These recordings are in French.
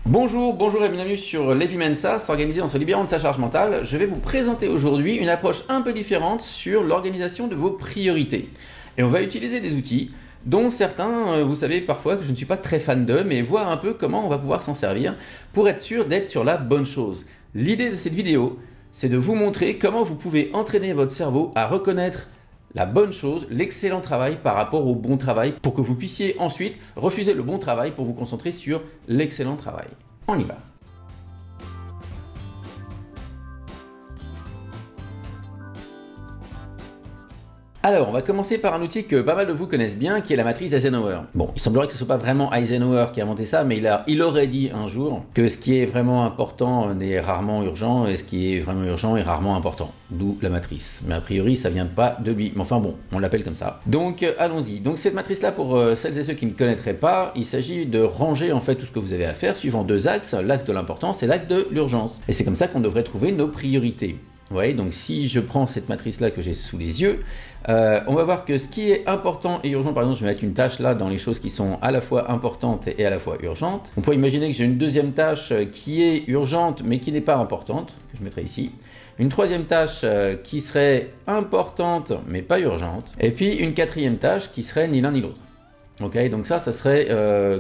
Bonjour et bienvenue sur Levi Mensa, s'organiser en se libérant de sa charge mentale. Je vais vous présenter aujourd'hui une approche un peu différente sur l'organisation de vos priorités. Et on va utiliser des outils dont certains, vous savez parfois que je ne suis pas très fan d'eux, mais voir un peu comment on va pouvoir s'en servir pour être sûr d'être sur la bonne chose. L'idée de cette vidéo, c'est de vous montrer comment vous pouvez entraîner votre cerveau à reconnaître la bonne chose, l'excellent travail par rapport au bon travail pour que vous puissiez ensuite refuser le bon travail pour vous concentrer sur l'excellent travail. On y va. Alors, on va commencer par un outil que pas mal de vous connaissent bien, qui est la matrice Eisenhower. Bon, il semblerait que ce soit pas vraiment Eisenhower qui a inventé ça, mais il aurait dit un jour que ce qui est vraiment important n'est rarement urgent, et ce qui est vraiment urgent est rarement important. D'où la matrice. Mais a priori, ça vient pas de lui. Mais enfin bon, on l'appelle comme ça. Donc, allons-y. Donc, cette matrice-là, pour celles et ceux qui ne connaîtraient pas, il s'agit de ranger en fait tout ce que vous avez à faire suivant deux axes. L'axe de l'importance et l'axe de l'urgence. Et c'est comme ça qu'on devrait trouver nos priorités. Vous voyez, donc si je prends cette matrice-là que j'ai sous les yeux, on va voir que ce qui est important et urgent, par exemple, je vais mettre une tâche là dans les choses qui sont à la fois importantes et à la fois urgentes. On pourrait imaginer que j'ai une deuxième tâche qui est urgente mais qui n'est pas importante, que je mettrai ici. Une troisième tâche qui serait importante mais pas urgente. Et puis une quatrième tâche qui serait ni l'un ni l'autre. Ok, donc ça serait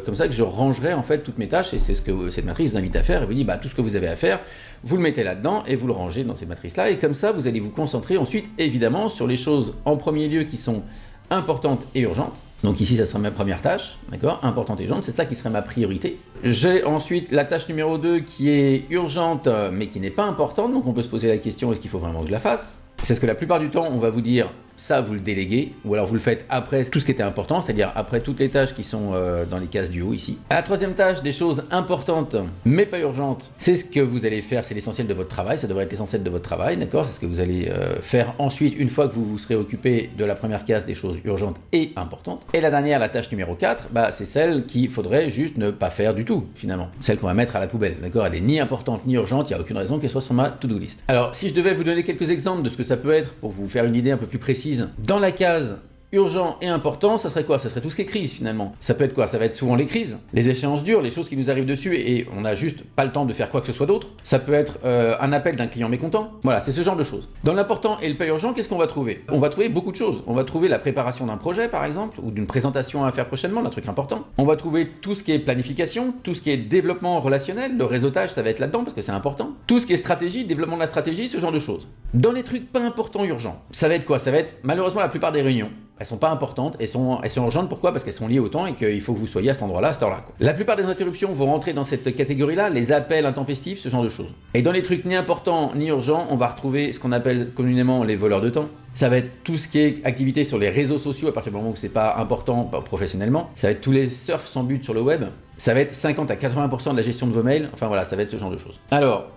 comme ça que je rangerais en fait toutes mes tâches, et c'est ce que cette matrice vous invite à faire. Elle vous dit tout ce que vous avez à faire, vous le mettez là-dedans et vous le rangez dans cette matrice-là, et comme ça vous allez vous concentrer ensuite évidemment sur les choses en premier lieu qui sont importantes et urgentes. Donc ici ça serait ma première tâche, d'accord, importante et urgente, c'est ça qui serait ma priorité. J'ai ensuite la tâche numéro 2 qui est urgente mais qui n'est pas importante, donc on peut se poser la question, est-ce qu'il faut vraiment que je la fasse? C'est ce que la plupart du temps on va vous dire, ça vous le déléguez, ou alors vous le faites après tout ce qui était important, c'est-à-dire après toutes les tâches qui sont dans les cases du haut ici. À la troisième tâche, des choses importantes mais pas urgentes, c'est ce que vous allez faire, c'est l'essentiel de votre travail, ça devrait être l'essentiel de votre travail, d'accord, c'est ce que vous allez faire ensuite une fois que vous vous serez occupé de la première case des choses urgentes et importantes. Et la dernière, la tâche numéro 4, c'est celle qu'il faudrait juste ne pas faire du tout finalement, celle qu'on va mettre à la poubelle, d'accord, elle est ni importante ni urgente, il n'y a aucune raison qu'elle soit sur ma to-do list. Alors si je devais vous donner quelques exemples de ce que ça peut être pour vous faire une idée un peu plus précise, dans la case urgent et important, ça serait quoi? Ça serait tout ce qui est crise finalement. Ça peut être quoi? Ça va être souvent les crises, les échéances dures, les choses qui nous arrivent dessus et on n'a juste pas le temps de faire quoi que ce soit d'autre. Ça peut être un appel d'un client mécontent. Voilà, c'est ce genre de choses. Dans l'important et le pas urgent, qu'est-ce qu'on va trouver? On va trouver beaucoup de choses. On va trouver la préparation d'un projet par exemple, ou d'une présentation à faire prochainement, d'un truc important. On va trouver tout ce qui est planification, tout ce qui est développement relationnel, le réseautage, ça va être là-dedans parce que c'est important. Tout ce qui est stratégie, développement de la stratégie, ce genre de choses. Dans les trucs pas importants urgents, ça va être quoi? Ça va être malheureusement la plupart des réunions. Elles sont pas importantes, elles sont urgentes, pourquoi? Parce qu'elles sont liées au temps et qu'il faut que vous soyez à cet endroit-là, à cette heure-là. La plupart des interruptions vont rentrer dans cette catégorie-là, les appels intempestifs, ce genre de choses. Et dans les trucs ni importants ni urgents, on va retrouver ce qu'on appelle communément les voleurs de temps. Ça va être tout ce qui est activité sur les réseaux sociaux à partir du moment où c'est pas important professionnellement. Ça va être tous les surfs sans but sur le web. Ça va être 50 à 80% de la gestion de vos mails. Enfin voilà, ça va être ce genre de choses. Alors,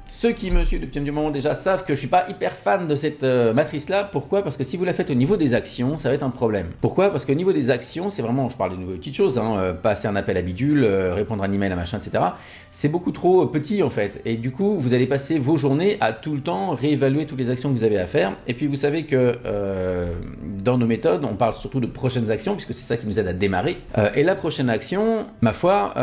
ceux qui me suivent depuis un petit moment déjà savent que je suis pas hyper fan de cette matrice-là. Pourquoi? Parce que si vous la faites au niveau des actions, ça va être un problème. Pourquoi? Parce qu'au niveau des actions, c'est vraiment, je parle de nouvelles petites choses, passer un appel à bidule, répondre à un email, à machin, etc. C'est beaucoup trop petit en fait. Et du coup, vous allez passer vos journées à tout le temps réévaluer toutes les actions que vous avez à faire. Et puis vous savez que dans nos méthodes, on parle surtout de prochaines actions, puisque c'est ça qui nous aide à démarrer. Et la prochaine action, ma foi,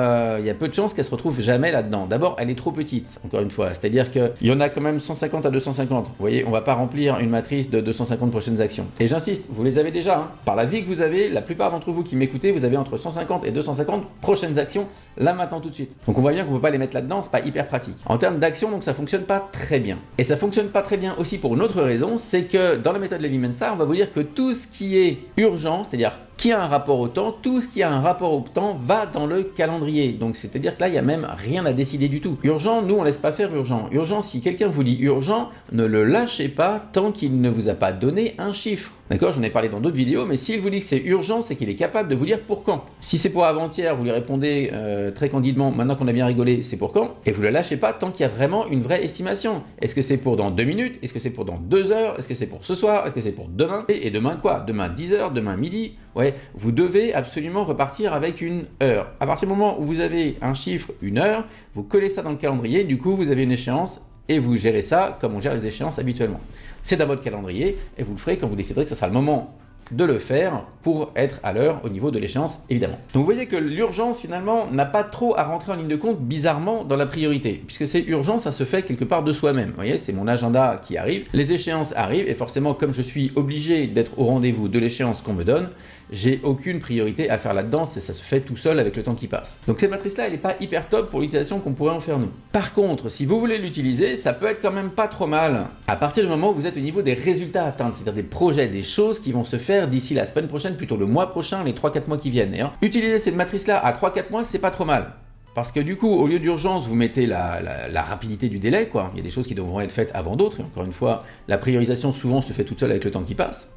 il y a peu de chances qu'elle se retrouve jamais là-dedans. D'abord, elle est trop petite, encore une fois. C'est-à-dire qu'il y en a quand même 150 à 250. Vous voyez, on va pas remplir une matrice de 250 prochaines actions. Et j'insiste, vous les avez déjà. Par la vie que vous avez, la plupart d'entre vous qui m'écoutez, vous avez entre 150 et 250 prochaines actions, là maintenant tout de suite. Donc on voit bien qu'on peut pas les mettre là-dedans, c'est pas hyper pratique. En termes d'action, donc ça fonctionne pas très bien. Et ça fonctionne pas très bien aussi pour une autre raison, c'est que dans la méthode Levi Mensa, on va vous dire que tout ce qui est urgent, c'est-à-dire qui a un rapport au temps, tout ce qui a un rapport au temps va dans le calendrier. Donc c'est-à-dire que là, il n'y a même rien à décider du tout. Urgent, nous on laisse pas faire urgent. Urgent, si quelqu'un vous dit urgent, ne le lâchez pas tant qu'il ne vous a pas donné un chiffre. D'accord, j'en ai parlé dans d'autres vidéos, mais s'il vous dit que c'est urgent, c'est qu'il est capable de vous dire pour quand. Si c'est pour avant-hier, vous lui répondez très candidement, maintenant qu'on a bien rigolé, c'est pour quand? Et vous le lâchez pas tant qu'il y a vraiment une vraie estimation. Est-ce que c'est pour dans 2 minutes? Est-ce que c'est pour dans 2 heures? Est-ce que c'est pour ce soir? Est-ce que c'est pour demain? Et demain quoi? Demain 10 heures? Demain midi? Ouais, vous devez absolument repartir avec une heure. À partir du moment où vous avez un chiffre, une heure, vous collez ça dans le calendrier, du coup vous avez une échéance et vous gérez ça comme on gère les échéances habituellement. C'est dans votre calendrier et vous le ferez quand vous déciderez que ce sera le moment de le faire pour être à l'heure au niveau de l'échéance, évidemment. Donc vous voyez que l'urgence, finalement, n'a pas trop à rentrer en ligne de compte, bizarrement, dans la priorité. Puisque c'est urgent, ça se fait quelque part de soi-même. Vous voyez, c'est mon agenda qui arrive, les échéances arrivent, et forcément, comme je suis obligé d'être au rendez-vous de l'échéance qu'on me donne, j'ai aucune priorité à faire là-dedans, et ça se fait tout seul avec le temps qui passe. Donc cette matrice-là, elle n'est pas hyper top pour l'utilisation qu'on pourrait en faire nous. Par contre, si vous voulez l'utiliser, ça peut être quand même pas trop mal à partir du moment où vous êtes au niveau des résultats à atteindre, c'est-à-dire des projets, des choses qui vont se faire d'ici la semaine prochaine, plutôt le mois prochain, les 3-4 mois qui viennent. D'ailleurs, utiliser cette matrice-là à 3-4 mois, c'est pas trop mal. Parce que du coup, au lieu d'urgence, vous mettez la rapidité du délai, quoi. Il y a des choses qui devront être faites avant d'autres, et encore une fois, la priorisation souvent se fait toute seule avec le temps qui passe.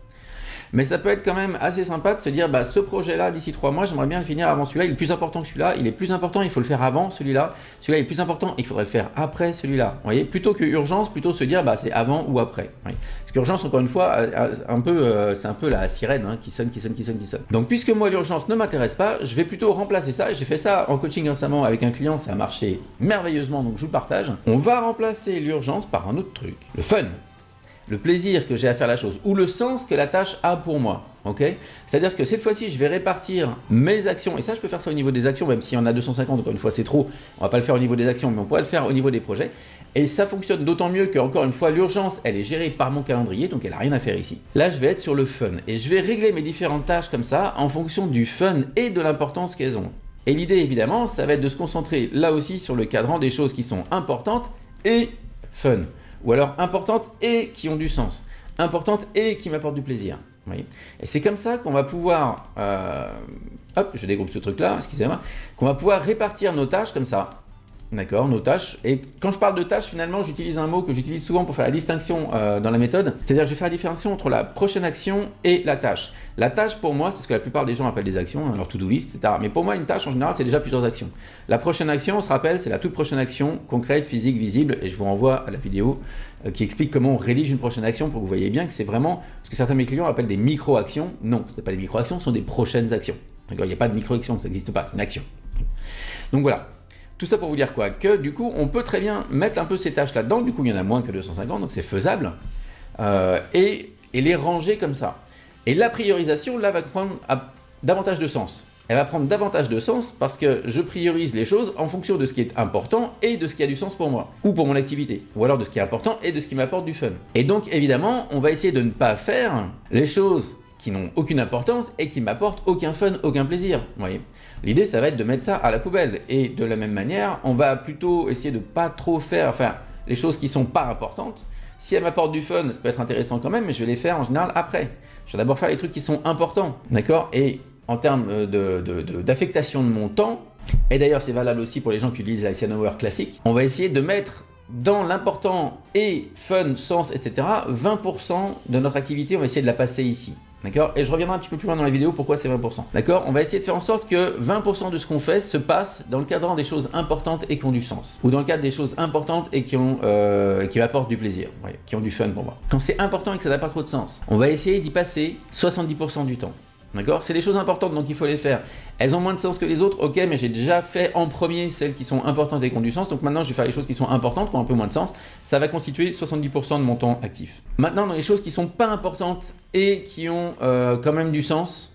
Mais ça peut être quand même assez sympa de se dire, bah, ce projet-là, d'ici 3 mois, j'aimerais bien le finir avant celui-là, il est plus important que celui-là, il est plus important, il faut le faire avant celui-là, celui-là est plus important, il faudrait le faire après celui-là. Vous voyez, plutôt que urgence, plutôt se dire, bah, c'est avant ou après. Oui. Parce qu'urgence, encore une fois, c'est un peu la sirène qui sonne. Donc, puisque moi, l'urgence ne m'intéresse pas, je vais plutôt remplacer ça, et j'ai fait ça en coaching récemment avec un client, ça a marché merveilleusement, donc je vous le partage. On va remplacer l'urgence par un autre truc, le fun. Le plaisir que j'ai à faire la chose, ou le sens que la tâche a pour moi, ok? C'est-à-dire que cette fois-ci, je vais répartir mes actions, et ça, je peux faire ça au niveau des actions, même s'il y en a 250, encore une fois, c'est trop, on va pas le faire au niveau des actions, mais on pourrait le faire au niveau des projets, et ça fonctionne d'autant mieux que, encore une fois, l'urgence, elle est gérée par mon calendrier, donc elle n'a rien à faire ici. Là, je vais être sur le fun, et je vais régler mes différentes tâches comme ça, en fonction du fun et de l'importance qu'elles ont. Et l'idée, évidemment, ça va être de se concentrer, là aussi, sur le cadran des choses qui sont importantes et fun. Ou alors importantes et qui ont du sens, importantes et qui m'apportent du plaisir. Vous voyez, et c'est comme ça qu'on va pouvoir, hop, je dégroupe ce truc-là, excusez-moi, qu'on va pouvoir répartir nos tâches comme ça. D'accord, nos tâches. Et quand je parle de tâches, finalement, j'utilise un mot que j'utilise souvent pour faire la distinction dans la méthode. C'est-à-dire, je vais faire la différenciation entre la prochaine action et la tâche. La tâche, pour moi, c'est ce que la plupart des gens appellent des actions, leur to-do list, etc. Mais pour moi, une tâche, en général, c'est déjà plusieurs actions. La prochaine action, on se rappelle, c'est la toute prochaine action concrète, physique, visible. Et je vous renvoie à la vidéo qui explique comment on rédige une prochaine action pour que vous voyez bien que c'est vraiment ce que certains de mes clients appellent des micro-actions. Non, ce n'est pas des micro-actions, ce sont des prochaines actions. D'accord, il n'y a pas de micro-action, ça n'existe pas, c'est une action. Donc voilà. Tout ça pour vous dire quoi? Que du coup, on peut très bien mettre un peu ces tâches là-dedans. Du coup, il y en a moins que 250, donc c'est faisable. Et les ranger comme ça. Et la priorisation, là, va prendre davantage de sens. Elle va prendre davantage de sens parce que je priorise les choses en fonction de ce qui est important et de ce qui a du sens pour moi. Ou pour mon activité. Ou alors de ce qui est important et de ce qui m'apporte du fun. Et donc, évidemment, on va essayer de ne pas faire les choses qui n'ont aucune importance et qui m'apportent aucun fun, aucun plaisir. Vous voyez ? L'idée, ça va être de mettre ça à la poubelle. Et de la même manière, on va plutôt essayer de pas trop faire, les choses qui sont pas importantes. Si elles m'apportent du fun, ça peut être intéressant quand même, mais je vais les faire en général après. Je vais d'abord faire les trucs qui sont importants, d'accord? Et en termes d'affectation de mon temps, et d'ailleurs c'est valable aussi pour les gens qui utilisent Eisenhower classique, on va essayer de mettre dans l'important et fun, sens, etc., 20% de notre activité, on va essayer de la passer ici. D'accord? Et je reviendrai un petit peu plus loin dans la vidéo pourquoi c'est 20%. D'accord? On va essayer de faire en sorte que 20% de ce qu'on fait se passe dans le cadre des choses importantes et qui ont du sens. Ou dans le cadre des choses importantes et qui m'apportent du plaisir. Ouais, qui ont du fun pour moi. Quand c'est important et que ça n'a pas trop de sens, on va essayer d'y passer 70% du temps. D'accord? C'est des choses importantes donc il faut les faire. Elles ont moins de sens que les autres, ok, mais j'ai déjà fait en premier celles qui sont importantes et qui ont du sens. Donc maintenant je vais faire les choses qui sont importantes, qui ont un peu moins de sens. Ça va constituer 70% de mon temps actif. Maintenant dans les choses qui sont pas importantes et qui ont quand même du sens,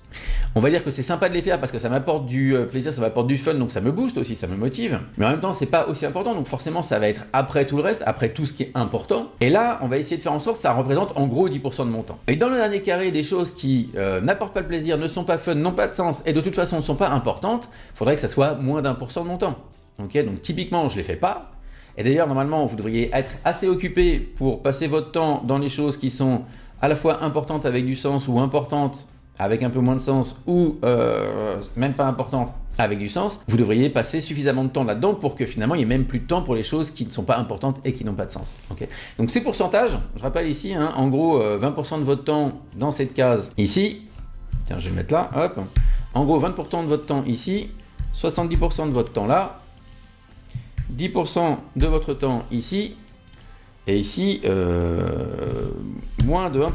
on va dire que c'est sympa de les faire parce que ça m'apporte du plaisir, ça m'apporte du fun, donc ça me booste aussi, ça me motive. Mais en même temps, c'est pas aussi important, donc forcément, ça va être après tout le reste, après tout ce qui est important. Et là, on va essayer de faire en sorte que ça représente en gros 10% de mon temps. Et dans le dernier carré, des choses qui n'apportent pas le plaisir, ne sont pas fun, n'ont pas de sens et de toute façon ne sont pas importantes, il faudrait que ça soit moins d'1% de mon temps. Ok, donc typiquement, je les fais pas. Et d'ailleurs, normalement, vous devriez être assez occupé pour passer votre temps dans les choses qui sont à la fois importantes avec du sens ou importantes avec un peu moins de sens ou même pas importante avec du sens, vous devriez passer suffisamment de temps là-dedans pour que finalement il n'y ait même plus de temps pour les choses qui ne sont pas importantes et qui n'ont pas de sens. Okay, donc ces pourcentages, je rappelle ici, en gros 20% de votre temps dans cette case ici, tiens je vais le mettre là, hop, en gros 20% de votre temps ici, 70% de votre temps là, 10% de votre temps ici, et ici moins de 1%.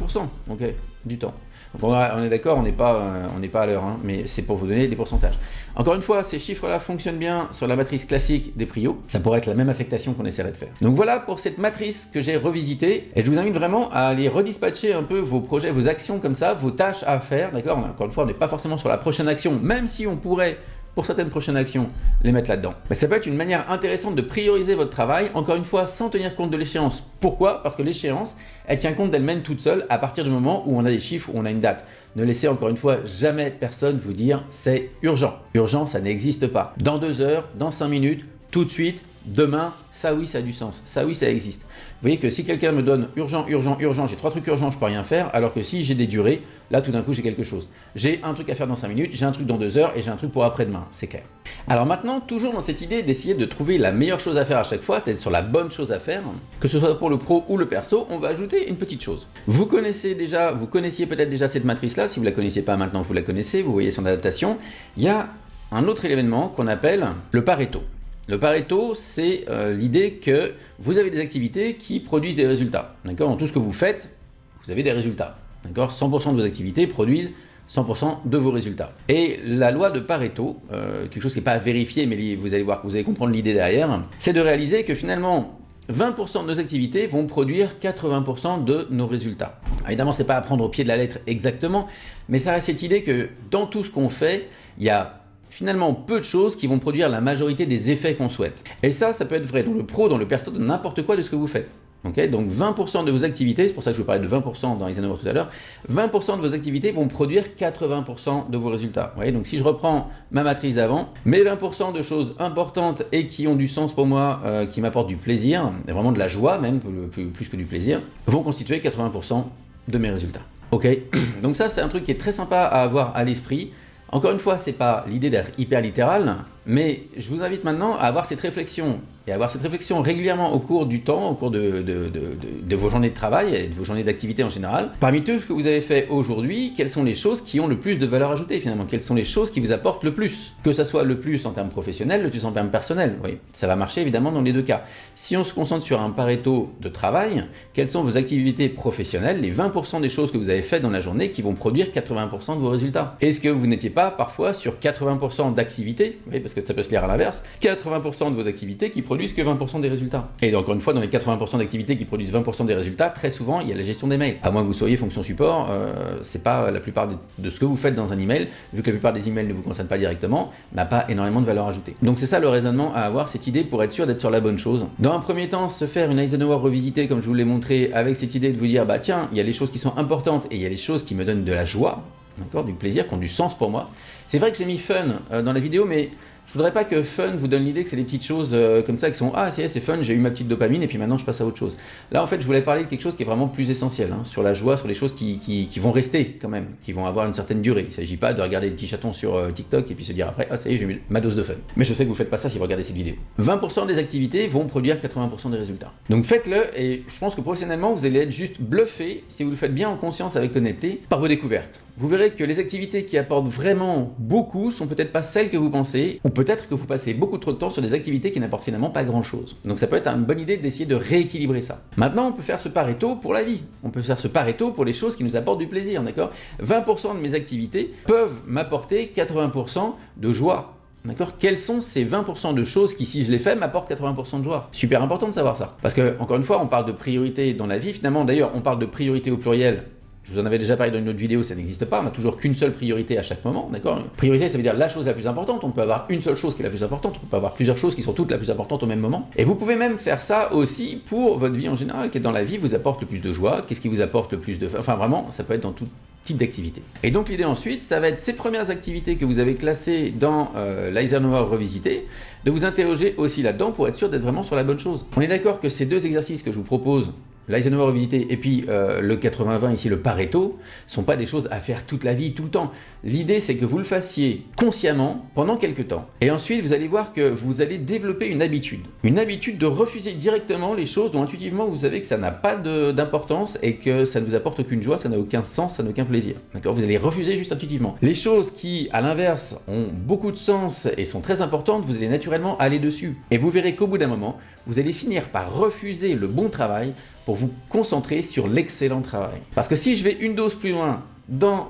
Okay. du temps. Donc on est d'accord, on n'est pas à l'heure, hein, mais c'est pour vous donner des pourcentages. Encore une fois, ces chiffres-là fonctionnent bien sur la matrice classique des prios. Ça pourrait être la même affectation qu'on essaierait de faire. Donc voilà pour cette matrice que j'ai revisitée. Et je vous invite vraiment à aller redispatcher un peu vos projets, vos actions comme ça, vos tâches à faire. D'accord? Encore une fois, on n'est pas forcément sur la prochaine action, même si on pourrait, pour certaines prochaines actions, les mettre là-dedans. Mais ça peut être une manière intéressante de prioriser votre travail, encore une fois, sans tenir compte de l'échéance. Pourquoi? Parce que l'échéance, elle tient compte d'elle-même toute seule à partir du moment où on a des chiffres, où on a une date. Ne laissez encore une fois jamais personne vous dire c'est urgent. Urgent, ça n'existe pas. Dans 2 heures, dans 5 minutes, tout de suite, demain, ça oui, ça a du sens. Ça oui, ça existe. Vous voyez que si quelqu'un me donne urgent, urgent, urgent, j'ai 3 trucs urgents, je peux rien faire, alors que si j'ai des durées, là tout d'un coup j'ai quelque chose. J'ai un truc à faire dans 5 minutes, j'ai un truc dans 2 heures et j'ai un truc pour après-demain, c'est clair. Alors maintenant, toujours dans cette idée d'essayer de trouver la meilleure chose à faire à chaque fois, d'être sur la bonne chose à faire, que ce soit pour le pro ou le perso, on va ajouter une petite chose. Vous connaissiez peut-être déjà cette matrice-là, si vous ne la connaissiez pas maintenant, vous la connaissez, vous voyez son adaptation. Il y a un autre élément qu'on appelle le Pareto. Le Pareto, c'est l'idée que vous avez des activités qui produisent des résultats. D'accord? Dans tout ce que vous faites, vous avez des résultats. D'accord? 100% de vos activités produisent 100% de vos résultats. Et la loi de Pareto, quelque chose qui n'est pas à vérifier, mais vous allez voir, vous allez comprendre l'idée derrière, c'est de réaliser que finalement, 20% de nos activités vont produire 80% de nos résultats. Alors évidemment, ce n'est pas à prendre au pied de la lettre exactement, mais ça a cette idée que dans tout ce qu'on fait, il y a finalement peu de choses qui vont produire la majorité des effets qu'on souhaite. Et ça peut être vrai dans le pro, dans le perso, dans n'importe quoi de ce que vous faites. Okay, donc 20% de vos activités, c'est pour ça que je vous parlais de 20% dans Eisenhower tout à l'heure, 20% de vos activités vont produire 80% de vos résultats. Vous voyez, donc si je reprends ma matrice d'avant, mes 20% de choses importantes et qui ont du sens pour moi, qui m'apportent du plaisir, et vraiment de la joie même, plus que du plaisir, vont constituer 80% de mes résultats. Ok, donc ça c'est un truc qui est très sympa à avoir à l'esprit. Encore une fois, c'est pas l'idée d'être hyper littéral, mais je vous invite maintenant à avoir cette réflexion et à avoir cette réflexion régulièrement au cours du temps, au cours de vos journées de travail et de vos journées d'activité en général. Parmi tout ce que vous avez fait aujourd'hui, quelles sont les choses qui ont le plus de valeur ajoutée finalement? Quelles sont les choses qui vous apportent le plus? Que ça soit le plus en termes professionnels, le plus en termes personnels. Oui, ça va marcher évidemment dans les deux cas. Si on se concentre sur un Pareto de travail, quelles sont vos activités professionnelles, les 20% des choses que vous avez faites dans la journée qui vont produire 80% de vos résultats? Est-ce que vous n'étiez pas parfois sur 80% d'activités? Oui, parce que ça peut se lire à l'inverse. 80% de vos activités qui produisent que 20% des résultats. Et encore une fois, dans les 80% d'activités qui produisent 20% des résultats, très souvent, il y a la gestion des mails. À moins que vous soyez fonction support, c'est pas la plupart de ce que vous faites dans un email, vu que la plupart des emails ne vous concernent pas directement, n'a pas énormément de valeur ajoutée. Donc c'est ça le raisonnement à avoir, cette idée pour être sûr d'être sur la bonne chose. Dans un premier temps, se faire une Eisenhower revisitée, comme je vous l'ai montré, avec cette idée de vous dire, bah tiens, il y a les choses qui sont importantes et il y a les choses qui me donnent de la joie, d'accord, du plaisir, qui ont du sens pour moi. C'est vrai que j'ai mis fun dans la vidéo, mais je voudrais pas que fun vous donne l'idée que c'est des petites choses comme ça qui sont ah c'est fun, j'ai eu ma petite dopamine et puis maintenant je passe à autre chose. Là en fait je voulais parler de quelque chose qui est vraiment plus essentiel, hein, sur la joie, sur les choses qui vont rester quand même, qui vont avoir une certaine durée. Il ne s'agit pas de regarder des petits chatons sur TikTok et puis se dire après ah ça y est j'ai eu ma dose de fun. Mais je sais que vous faites pas ça si vous regardez cette vidéo. 20% des activités vont produire 80% des résultats. Donc faites-le et je pense que professionnellement vous allez être juste bluffé si vous le faites bien en conscience avec honnêteté par vos découvertes. Vous verrez que les activités qui apportent vraiment beaucoup sont peut-être pas celles que vous pensez, ou peut-être que vous passez beaucoup trop de temps sur des activités qui n'apportent finalement pas grand-chose. Donc ça peut être une bonne idée d'essayer de rééquilibrer ça. Maintenant, on peut faire ce Pareto pour la vie. On peut faire ce Pareto pour les choses qui nous apportent du plaisir, d'accord? 20% de mes activités peuvent m'apporter 80% de joie. D'accord? Quelles sont ces 20% de choses qui, si je les fais, m'apportent 80% de joie? Super important de savoir ça. Parce que, encore une fois, on parle de priorité dans la vie. Finalement, d'ailleurs, on parle de priorité au pluriel. Je vous en avais déjà parlé dans une autre vidéo, ça n'existe pas, on n'a toujours qu'une seule priorité à chaque moment, d'accord? Priorité, ça veut dire la chose la plus importante, on peut avoir une seule chose qui est la plus importante, on peut avoir plusieurs choses qui sont toutes la plus importante au même moment. Et vous pouvez même faire ça aussi pour votre vie en général, qui dans la vie vous apporte le plus de joie, qu'est-ce qui vous apporte le plus de... Enfin vraiment, ça peut être dans tout type d'activité. Et donc l'idée ensuite, ça va être ces premières activités que vous avez classées dans l'Eisenhower revisité, de vous interroger aussi là-dedans pour être sûr d'être vraiment sur la bonne chose. On est d'accord que ces deux exercices que je vous propose, l'Eisenhower revisité et puis le 80-20 ici, le Pareto, sont pas des choses à faire toute la vie, tout le temps. L'idée, c'est que vous le fassiez consciemment pendant quelques temps. Et ensuite, vous allez voir que vous allez développer une habitude. Une habitude de refuser directement les choses dont intuitivement vous savez que ça n'a pas d'importance et que ça ne vous apporte aucune joie, ça n'a aucun sens, ça n'a aucun plaisir. D'accord? Vous allez refuser juste intuitivement. Les choses qui, à l'inverse, ont beaucoup de sens et sont très importantes, vous allez naturellement aller dessus. Et vous verrez qu'au bout d'un moment, vous allez finir par refuser le bon travail pour vous concentrer sur l'excellent travail. Parce que si je vais une dose plus loin dans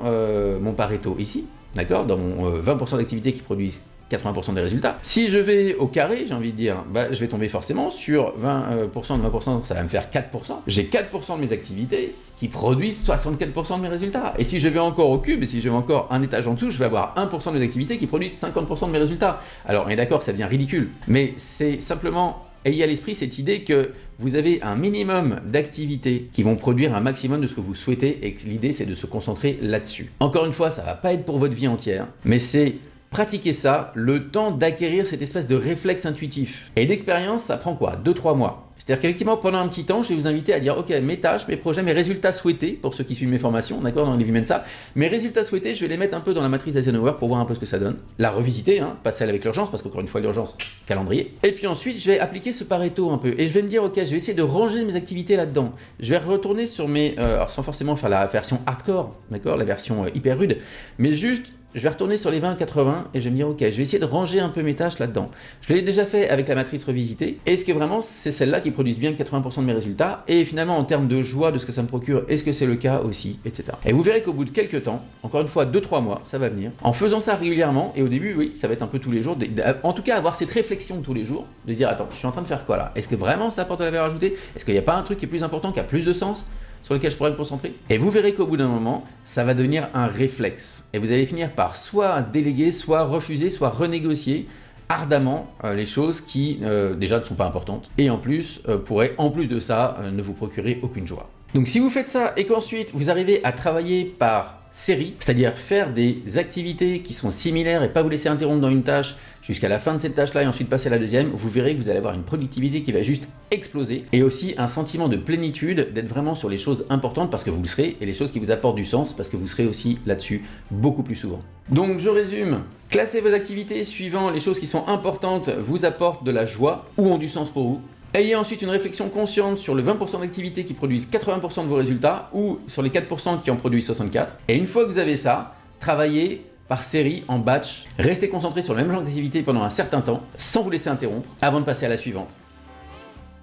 mon Pareto ici, d'accord, dans mon 20% d'activités qui produisent 80% des résultats. Si je vais au carré, j'ai envie de dire, je vais tomber forcément sur 20% de 20%, ça va me faire 4%. J'ai 4% de mes activités qui produisent 64% de mes résultats. Et si je vais encore au cube, et si je vais encore un étage en dessous, je vais avoir 1% de mes activités qui produisent 50% de mes résultats. Alors, on est d'accord, ça devient ridicule, mais c'est simplement... Ayez à l'esprit cette idée que vous avez un minimum d'activités qui vont produire un maximum de ce que vous souhaitez et que l'idée c'est de se concentrer là-dessus. Encore une fois, ça ne va pas être pour votre vie entière, mais c'est pratiquer ça le temps d'acquérir cette espèce de réflexe intuitif. Et d'expérience, ça prend quoi? 2-3 mois. C'est-à-dire qu'effectivement, pendant un petit temps, je vais vous inviter à dire, ok, mes tâches, mes projets, mes résultats souhaités, pour ceux qui suivent mes formations, d'accord, dans les Vimensa, mes résultats souhaités, je vais les mettre un peu dans la matrice Eisenhower pour voir un peu ce que ça donne. La revisiter, pas celle avec l'urgence, parce qu'encore une fois, l'urgence, calendrier. Et puis ensuite, je vais appliquer ce Pareto un peu. Et je vais me dire, ok, je vais essayer de ranger mes activités là-dedans. Je vais retourner sur mes, alors sans forcément faire la version hardcore, d'accord, la version hyper rude, mais juste, je vais retourner sur les 20-80 et je vais me dire, ok, je vais essayer de ranger un peu mes tâches là-dedans. Je l'ai déjà fait avec la matrice revisitée. Est-ce que vraiment c'est celle-là qui produisent bien 80% de mes résultats? Et finalement, en termes de joie, de ce que ça me procure, est-ce que c'est le cas aussi, etc. Et vous verrez qu'au bout de quelques temps, encore une fois 2-3 mois, ça va venir. En faisant ça régulièrement, et au début, oui, ça va être un peu tous les jours, en tout cas avoir cette réflexion tous les jours, de dire, attends, je suis en train de faire quoi là? Est-ce que vraiment ça apporte de la valeur ajoutée? Est-ce qu'il n'y a pas un truc qui est plus important, qui a plus de sens, sur lequel je pourrais me concentrer? Et vous verrez qu'au bout d'un moment, ça va devenir un réflexe. Et vous allez finir par soit déléguer, soit refuser, soit renégocier ardemment les choses qui déjà ne sont pas importantes et en plus pourraient, en plus de ça, ne vous procurer aucune joie. Donc si vous faites ça et qu'ensuite vous arrivez à travailler par série, c'est-à-dire faire des activités qui sont similaires et pas vous laisser interrompre dans une tâche jusqu'à la fin de cette tâche-là et ensuite passer à la deuxième, vous verrez que vous allez avoir une productivité qui va juste exploser et aussi un sentiment de plénitude, d'être vraiment sur les choses importantes parce que vous le serez et les choses qui vous apportent du sens parce que vous serez aussi là-dessus beaucoup plus souvent. Donc je résume, classez vos activités suivant les choses qui sont importantes, vous apportent de la joie ou ont du sens pour vous. Ayez ensuite une réflexion consciente sur le 20% d'activités qui produisent 80% de vos résultats ou sur les 4% qui en produisent 64%. Et une fois que vous avez ça, travaillez par série, en batch. Restez concentré sur le même genre d'activité pendant un certain temps, sans vous laisser interrompre, avant de passer à la suivante.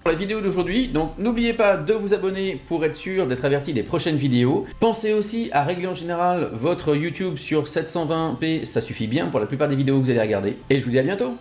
Pour la vidéo d'aujourd'hui, donc n'oubliez pas de vous abonner pour être sûr d'être averti des prochaines vidéos. Pensez aussi à régler en général votre YouTube sur 720p, ça suffit bien pour la plupart des vidéos que vous allez regarder. Et je vous dis à bientôt!